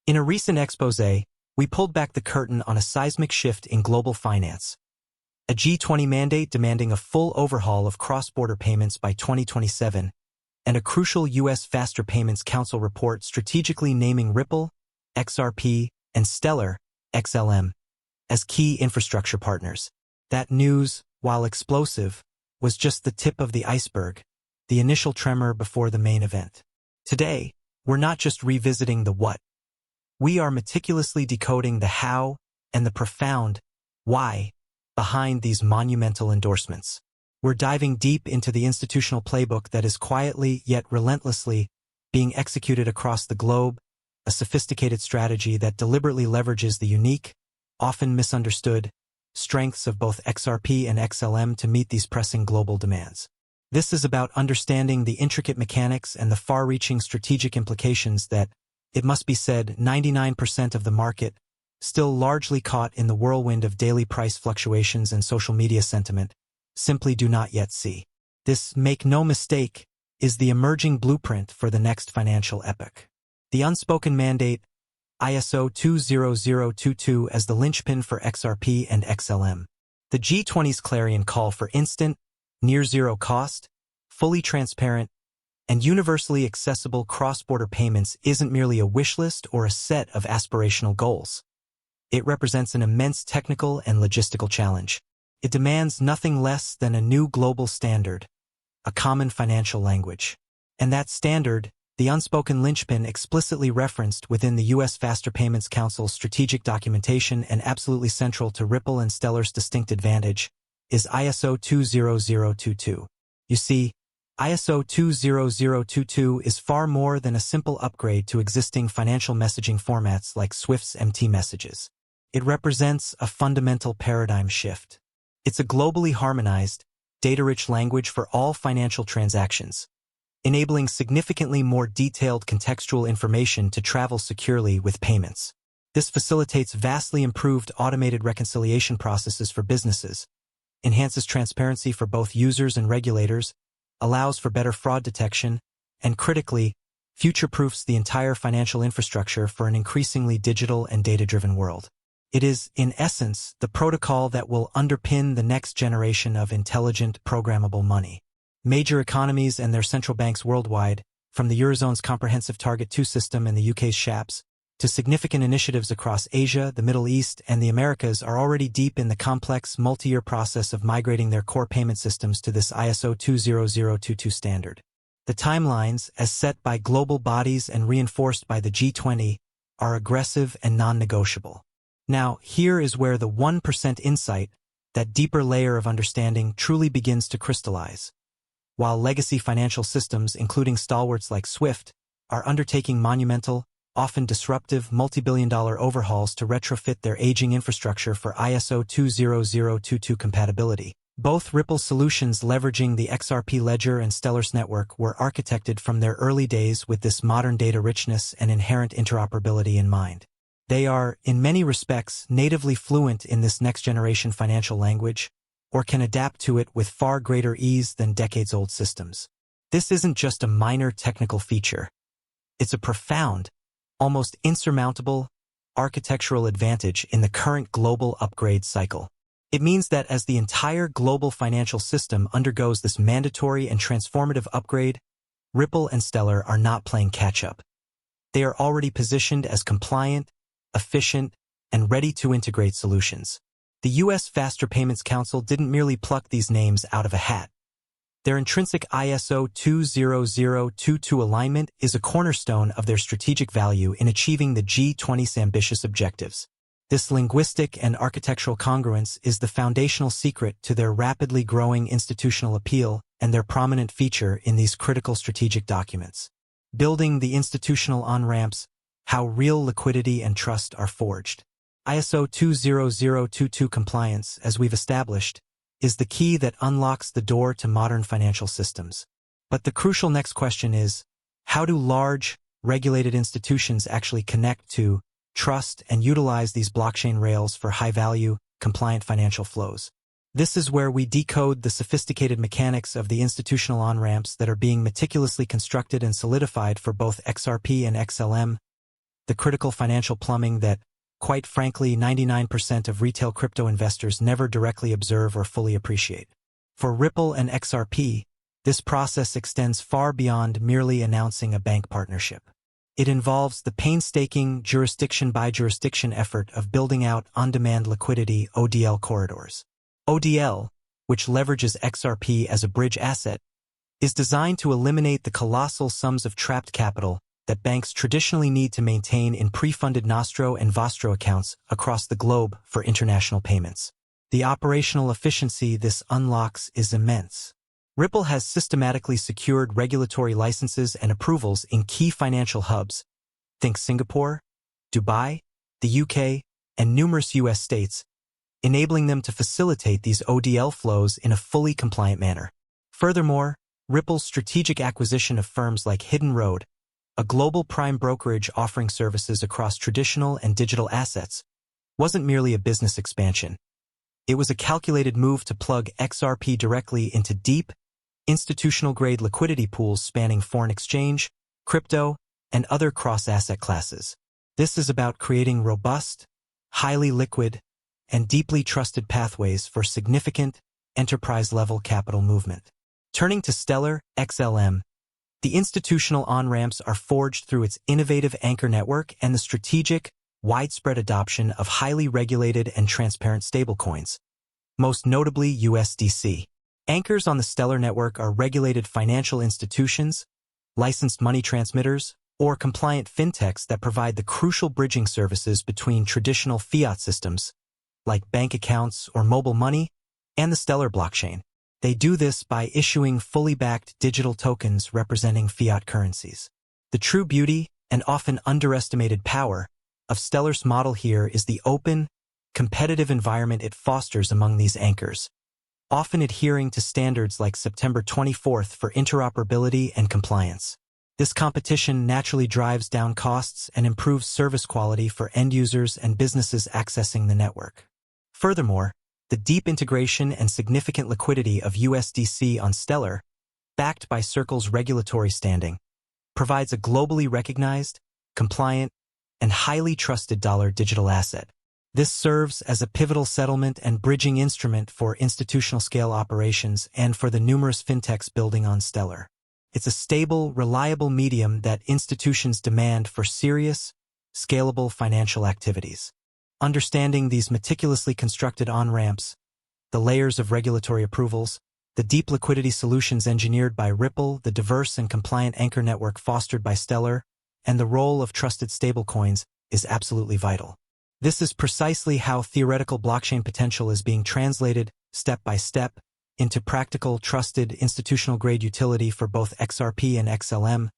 In a recent exposé, we pulled back the curtain on a seismic shift in global finance. A G20 mandate demanding a full overhaul of cross-border payments by 2027, and a crucial US Faster Payments Council report strategically naming Ripple, XRP, and Stellar, XLM, as key infrastructure partners. That news, while explosive, was just the tip of the iceberg, the initial tremor before the main event. Today, we're not just revisiting the what. We are meticulously decoding the how and the profound why behind these monumental endorsements. We're diving deep into the institutional playbook that is quietly yet relentlessly being executed across the globe, a sophisticated strategy that deliberately leverages the unique, often misunderstood, strengths of both XRP and XLM to meet these pressing global demands. This is about understanding the intricate mechanics and the far-reaching strategic implications that, it must be said, 99% of the market, still largely caught in the whirlwind of daily price fluctuations and social media sentiment, simply do not yet see. This, make no mistake, is the emerging blueprint for the next financial epoch. The unspoken mandate, ISO 20022 as the lynchpin for XRP and XLM. The G20's clarion call for instant, near-zero cost, fully transparent, and universally accessible cross-border payments isn't merely a wish list or a set of aspirational goals. It represents an immense technical and logistical challenge. It demands nothing less than a new global standard, a common financial language. And that standard, the unspoken linchpin explicitly referenced within the US Faster Payments Council's strategic documentation and absolutely central to Ripple and Stellar's distinct advantage, is ISO 20022. You see, ISO 20022 is far more than a simple upgrade to existing financial messaging formats like Swift's MT messages. It represents a fundamental paradigm shift. It's a globally harmonized, data-rich language for all financial transactions, enabling significantly more detailed contextual information to travel securely with payments. This facilitates vastly improved automated reconciliation processes for businesses, enhances transparency for both users and regulators, allows for better fraud detection, and critically, future-proofs the entire financial infrastructure for an increasingly digital and data-driven world. It is, in essence, the protocol that will underpin the next generation of intelligent, programmable money. Major economies and their central banks worldwide, from the Eurozone's comprehensive Target 2 system and the UK's SHAPS, to significant initiatives across Asia, the Middle East, and the Americas are already deep in the complex, multi-year process of migrating their core payment systems to this ISO 20022 standard. The timelines, as set by global bodies and reinforced by the G20, are aggressive and non-negotiable. Now, here is where the 1% insight, that deeper layer of understanding, truly begins to crystallize. While legacy financial systems, including stalwarts like Swift, are undertaking monumental, often disruptive, multi-billion-dollar overhauls to retrofit their aging infrastructure for ISO 20022 compatibility. Both Ripple solutions leveraging the XRP ledger and Stellar's network were architected from their early days with this modern data richness and inherent interoperability in mind. They are, in many respects, natively fluent in this next-generation financial language, or can adapt to it with far greater ease than decades-old systems. This isn't just a minor technical feature. It's a profound, almost insurmountable, architectural advantage in the current global upgrade cycle. It means that as the entire global financial system undergoes this mandatory and transformative upgrade, Ripple and Stellar are not playing catch-up. They are already positioned as compliant, efficient, and ready to integrate solutions. The US Faster Payments Council didn't merely pluck these names out of a hat. Their intrinsic ISO 20022 alignment is a cornerstone of their strategic value in achieving the G20's ambitious objectives. This linguistic and architectural congruence is the foundational secret to their rapidly growing institutional appeal and their prominent feature in these critical strategic documents. Building the institutional on-ramps, how real liquidity and trust are forged. ISO 20022 compliance, as we've established, is the key that unlocks the door to modern financial systems. But the crucial next question is, how do large, regulated institutions actually connect to, trust, and utilize these blockchain rails for high-value, compliant financial flows? This is where we decode the sophisticated mechanics of the institutional on-ramps that are being meticulously constructed and solidified for both XRP and XLM, the critical financial plumbing that, quite frankly, 99% of retail crypto investors never directly observe or fully appreciate. For Ripple and XRP, this process extends far beyond merely announcing a bank partnership. It involves the painstaking jurisdiction-by-jurisdiction effort of building out on-demand liquidity (ODL) corridors. ODL, which leverages XRP as a bridge asset, is designed to eliminate the colossal sums of trapped capital that banks traditionally need to maintain in pre-funded Nostro and Vostro accounts across the globe for international payments. The operational efficiency this unlocks is immense. Ripple has systematically secured regulatory licenses and approvals in key financial hubs, think Singapore, Dubai, the UK, and numerous US states, enabling them to facilitate these ODL flows in a fully compliant manner. Furthermore, Ripple's strategic acquisition of firms like Hidden Road, a global prime brokerage offering services across traditional and digital assets, wasn't merely a business expansion. It was a calculated move to plug XRP directly into deep, institutional-grade liquidity pools spanning foreign exchange, crypto, and other cross-asset classes. This is about creating robust, highly liquid, and deeply trusted pathways for significant, enterprise-level capital movement. Turning to Stellar, XLM, the institutional on-ramps are forged through its innovative anchor network and the strategic, widespread adoption of highly regulated and transparent stablecoins, most notably USDC. Anchors on the Stellar network are regulated financial institutions, licensed money transmitters, or compliant fintechs that provide the crucial bridging services between traditional fiat systems, like bank accounts or mobile money, and the Stellar blockchain. They do this by issuing fully backed digital tokens representing fiat currencies. The true beauty, and often underestimated power, of Stellar's model here is the open, competitive environment it fosters among these anchors, often adhering to standards like September 24th for interoperability and compliance. This competition naturally drives down costs and improves service quality for end users and businesses accessing the network. Furthermore, the deep integration and significant liquidity of USDC on Stellar, backed by Circle's regulatory standing, provides a globally recognized, compliant, and highly trusted dollar digital asset. This serves as a pivotal settlement and bridging instrument for institutional-scale operations and for the numerous fintechs building on Stellar. It's a stable, reliable medium that institutions demand for serious, scalable financial activities. Understanding these meticulously constructed on-ramps, the layers of regulatory approvals, the deep liquidity solutions engineered by Ripple, the diverse and compliant anchor network fostered by Stellar, and the role of trusted stablecoins is absolutely vital. This is precisely how theoretical blockchain potential is being translated, step by step, into practical, trusted, institutional-grade utility for both XRP and XLM,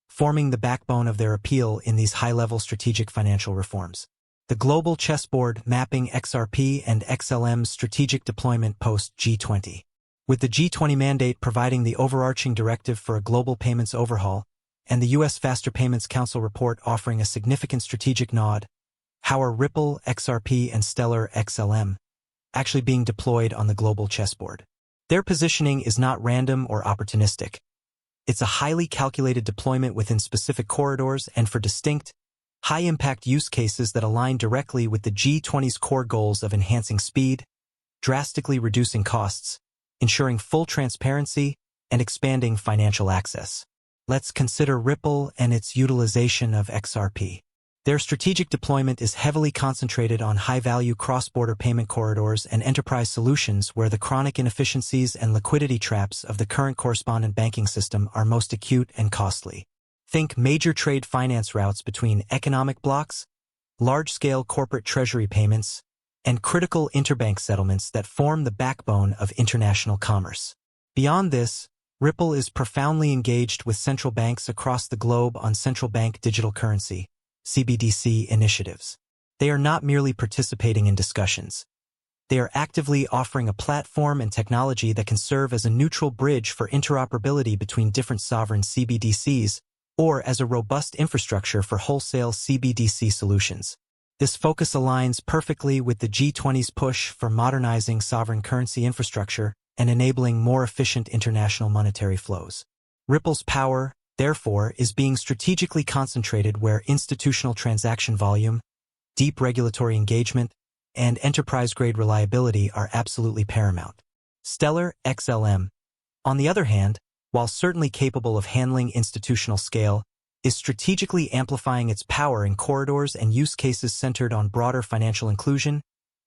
forming the backbone of their appeal in these high-level strategic financial reforms. The global chessboard mapping XRP and XLM's strategic deployment post-G20. With the G20 mandate providing the overarching directive for a global payments overhaul, and the US Faster Payments Council report offering a significant strategic nod, how are Ripple, XRP, and Stellar XLM actually being deployed on the global chessboard? Their positioning is not random or opportunistic. It's a highly calculated deployment within specific corridors and for distinct, high-impact use cases that align directly with the G20's core goals of enhancing speed, drastically reducing costs, ensuring full transparency, and expanding financial access. Let's consider Ripple and its utilization of XRP. Their strategic deployment is heavily concentrated on high-value cross-border payment corridors and enterprise solutions where the chronic inefficiencies and liquidity traps of the current correspondent banking system are most acute and costly. Think major trade finance routes between economic blocks, large-scale corporate treasury payments, and critical interbank settlements that form the backbone of international commerce. Beyond this, Ripple is profoundly engaged with central banks across the globe on central bank digital currency (CBDC) initiatives. They are not merely participating in discussions. They are actively offering a platform and technology that can serve as a neutral bridge for interoperability between different sovereign CBDCs or as a robust infrastructure for wholesale CBDC solutions. This focus aligns perfectly with the G20's push for modernizing sovereign currency infrastructure and enabling more efficient international monetary flows. Ripple's power, therefore, is being strategically concentrated where institutional transaction volume, deep regulatory engagement, and enterprise-grade reliability are absolutely paramount. Stellar XLM, on the other hand, while certainly capable of handling institutional scale, is strategically amplifying its power in corridors and use cases centered on broader financial inclusion,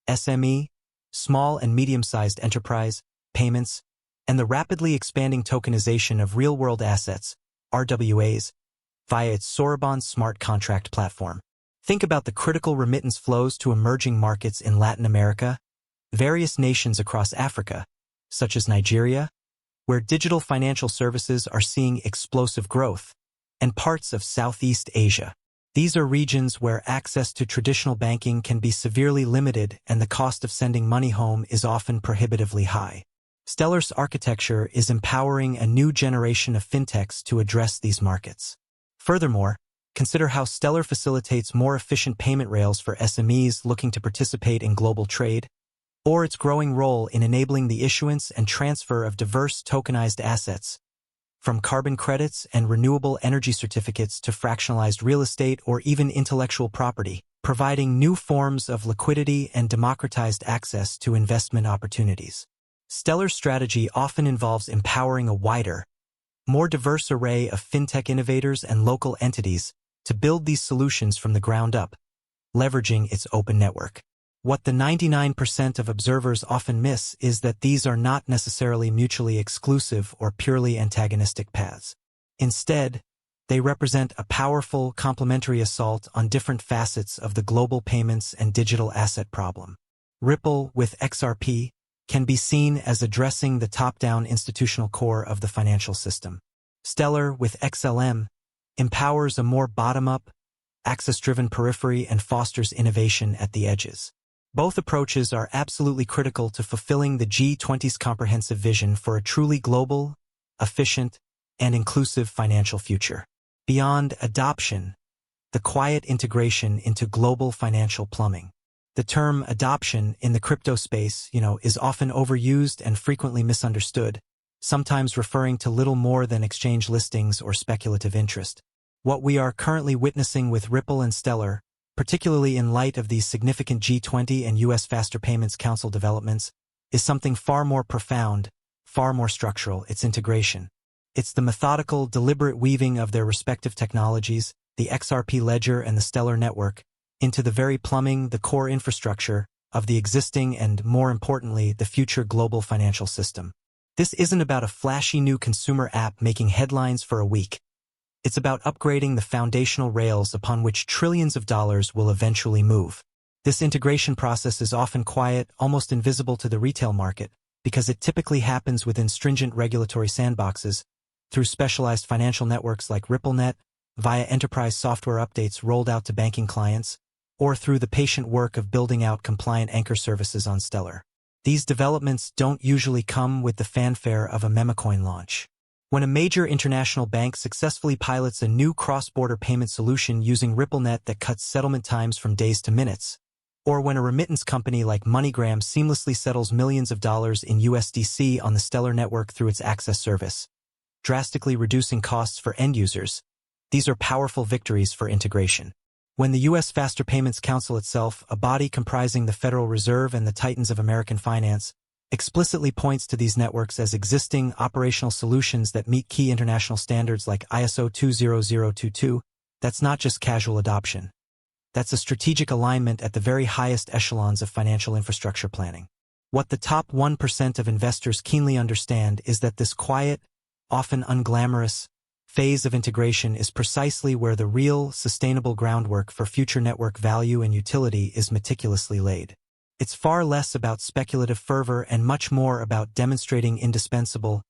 SME, small and medium-sized enterprise, payments, and the rapidly expanding tokenization of real-world assets, RWAs, via its Sorobon smart contract platform. Think about the critical remittance flows to emerging markets in Latin America, various nations across Africa, such as Nigeria, where digital financial services are seeing explosive growth, and parts of Southeast Asia. These are regions where access to traditional banking can be severely limited and the cost of sending money home is often prohibitively high. Stellar's architecture is empowering a new generation of fintechs to address these markets. Furthermore, consider how Stellar facilitates more efficient payment rails for SMEs looking to participate in global trade, or its growing role in enabling the issuance and transfer of diverse tokenized assets, from carbon credits and renewable energy certificates to fractionalized real estate or even intellectual property, providing new forms of liquidity and democratized access to investment opportunities. Stellar's strategy often involves empowering a wider, more diverse array of fintech innovators and local entities to build these solutions from the ground up, leveraging its open network. What the 99% of observers often miss is that these are not necessarily mutually exclusive or purely antagonistic paths. Instead, they represent a powerful complementary assault on different facets of the global payments and digital asset problem. Ripple with XRP can be seen as addressing the top-down institutional core of the financial system. Stellar with XLM empowers a more bottom-up, access-driven periphery and fosters innovation at the edges. Both approaches are absolutely critical to fulfilling the G20's comprehensive vision for a truly global, efficient, and inclusive financial future. Beyond adoption, the quiet integration into global financial plumbing. The term adoption in the crypto space, is often overused and frequently misunderstood, sometimes referring to little more than exchange listings or speculative interest. What we are currently witnessing with Ripple and Stellar, particularly in light of these significant G20 and US Faster Payments Council developments, is something far more profound, far more structural, its integration. It's the methodical, deliberate weaving of their respective technologies, the XRP ledger and the Stellar network, into the very plumbing, the core infrastructure of the existing and, more importantly, the future global financial system. This isn't about a flashy new consumer app making headlines for a week. It's about upgrading the foundational rails upon which trillions of dollars will eventually move. This integration process is often quiet, almost invisible to the retail market, because it typically happens within stringent regulatory sandboxes, through specialized financial networks like RippleNet, via enterprise software updates rolled out to banking clients, or through the patient work of building out compliant anchor services on Stellar. These developments don't usually come with the fanfare of a memecoin launch. When a major international bank successfully pilots a new cross-border payment solution using RippleNet that cuts settlement times from days to minutes, or when a remittance company like MoneyGram seamlessly settles millions of dollars in USDC on the Stellar network through its access service, drastically reducing costs for end users, these are powerful victories for integration. When the US Faster Payments Council itself, a body comprising the Federal Reserve and the titans of American finance, explicitly points to these networks as existing operational solutions that meet key international standards like ISO 20022, that's not just casual adoption. That's a strategic alignment at the very highest echelons of financial infrastructure planning. What the top 1% of investors keenly understand is that this quiet, often unglamorous, phase of integration is precisely where the real, sustainable groundwork for future network value and utility is meticulously laid. It's far less about speculative fervor and much more about demonstrating indispensable,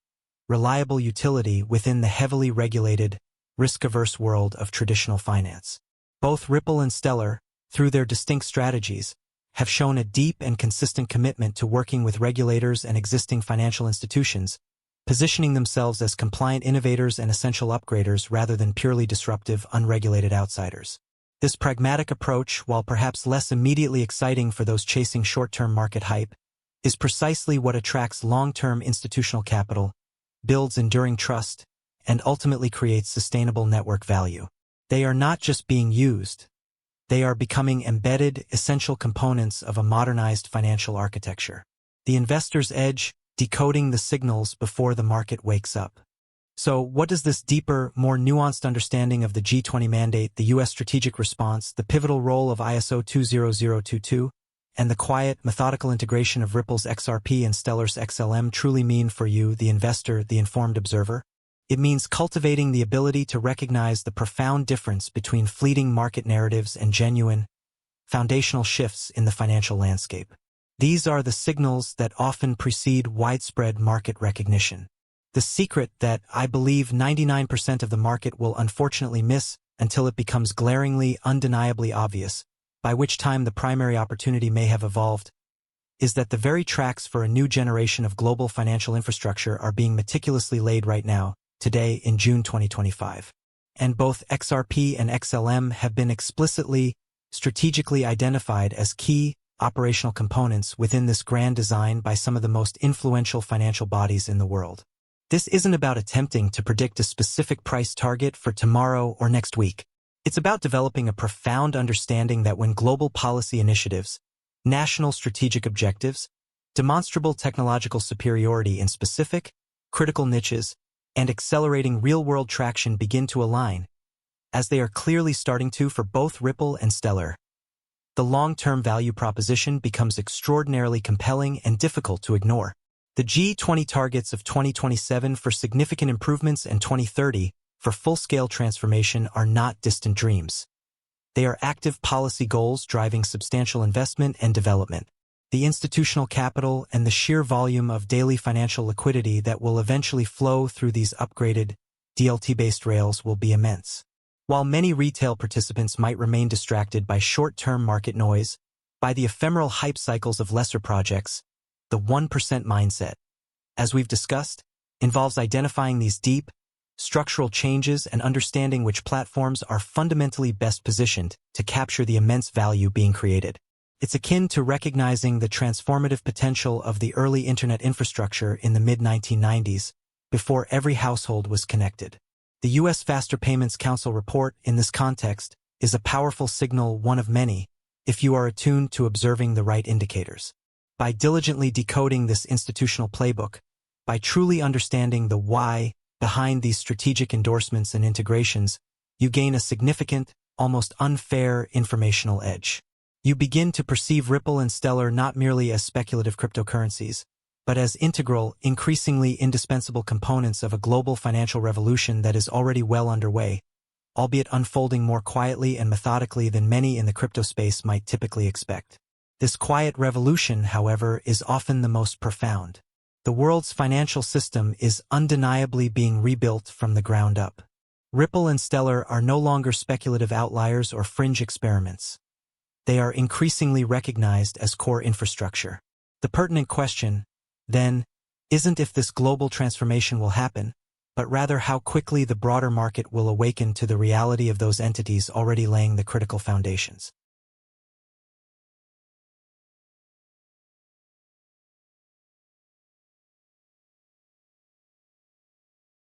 reliable utility within the heavily regulated, risk-averse world of traditional finance. Both Ripple and Stellar, through their distinct strategies, have shown a deep and consistent commitment to working with regulators and existing financial institutions, positioning themselves as compliant innovators and essential upgraders rather than purely disruptive, unregulated outsiders. This pragmatic approach, while perhaps less immediately exciting for those chasing short-term market hype, is precisely what attracts long-term institutional capital, builds enduring trust, and ultimately creates sustainable network value. They are not just being used. They are becoming embedded, essential components of a modernized financial architecture. The investor's edge, decoding the signals before the market wakes up. So, what does this deeper, more nuanced understanding of the G20 mandate, the U.S. strategic response, the pivotal role of ISO 20022, and the quiet, methodical integration of Ripple's XRP and Stellar's XLM truly mean for you, the investor, the informed observer? It means cultivating the ability to recognize the profound difference between fleeting market narratives and genuine, foundational shifts in the financial landscape. These are the signals that often precede widespread market recognition. The secret that I believe 99% of the market will unfortunately miss until it becomes glaringly, undeniably obvious, by which time the primary opportunity may have evolved, is that the very tracks for a new generation of global financial infrastructure are being meticulously laid right now, today in June 2025. And both XRP and XLM have been explicitly, strategically identified as key, operational components within this grand design by some of the most influential financial bodies in the world. This isn't about attempting to predict a specific price target for tomorrow or next week. It's about developing a profound understanding that when global policy initiatives, national strategic objectives, demonstrable technological superiority in specific, critical niches, and accelerating real-world traction begin to align, as they are clearly starting to for both Ripple and Stellar, the long-term value proposition becomes extraordinarily compelling and difficult to ignore. The G20 targets of 2027 for significant improvements and 2030 for full-scale transformation are not distant dreams. They are active policy goals driving substantial investment and development. The institutional capital and the sheer volume of daily financial liquidity that will eventually flow through these upgraded, DLT-based rails will be immense. While many retail participants might remain distracted by short-term market noise, by the ephemeral hype cycles of lesser projects, the 1% mindset, as we've discussed, involves identifying these deep, structural changes and understanding which platforms are fundamentally best positioned to capture the immense value being created. It's akin to recognizing the transformative potential of the early internet infrastructure in the mid-1990s, before every household was connected. The US Faster Payments Council report, in this context, is a powerful signal, one of many, if you are attuned to observing the right indicators. By diligently decoding this institutional playbook, by truly understanding the why behind these strategic endorsements and integrations, you gain a significant, almost unfair informational edge. You begin to perceive Ripple and Stellar not merely as speculative cryptocurrencies, but as integral, increasingly indispensable components of a global financial revolution that is already well underway, albeit unfolding more quietly and methodically than many in the crypto space might typically expect. This quiet revolution, however, is often the most profound. The world's financial system is undeniably being rebuilt from the ground up. Ripple and Stellar are no longer speculative outliers or fringe experiments. They are increasingly recognized as core infrastructure. The pertinent question, then, isn't if this global transformation will happen, but rather how quickly the broader market will awaken to the reality of those entities already laying the critical foundations.